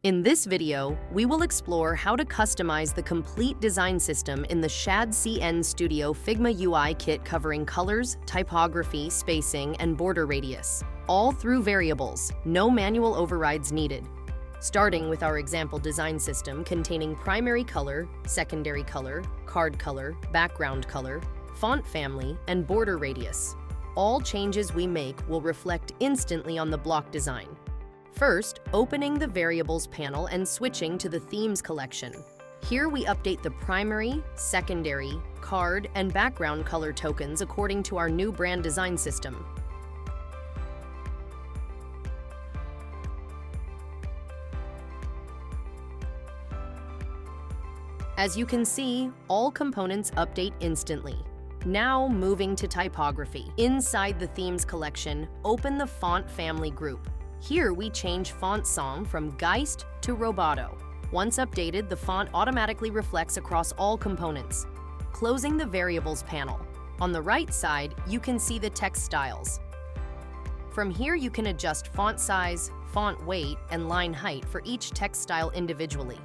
In this video, we will explore how to customize the complete design system in the Shadcn Studio Figma UI Kit, covering colors, typography, spacing, and border radius, all through variables, no manual overrides needed. Starting with our example design system containing primary color, secondary color, card color, background color, font family, and border radius. All changes we make will reflect instantly on the block design. First, opening the Variables panel and switching to the Themes collection. Here we update the primary, secondary, card, and background color tokens according to our new brand design system. As you can see, all components update instantly. Now moving to typography. Inside the Themes collection, open the Font family group. Here we change font song from Geist to Roboto. Once updated, the font automatically reflects across all components. Closing the Variables panel. On the right side, you can see the text styles. From here you can adjust font size, font weight, and line height for each text style individually.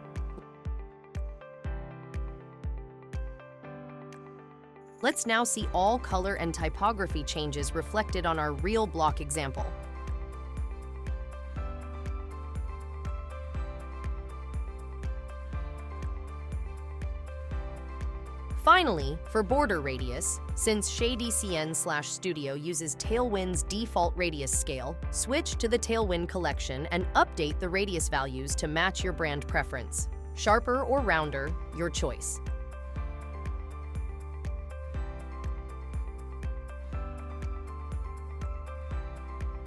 Let's now see all color and typography changes reflected on our real block example. Finally, for border radius, since Shadcn/Studio uses Tailwind's default radius scale, switch to the Tailwind collection and update the radius values to match your brand preference. Sharper or rounder, your choice.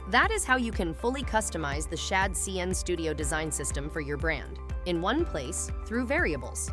That is how you can fully customize the Shadcn Studio design system for your brand, in one place through variables.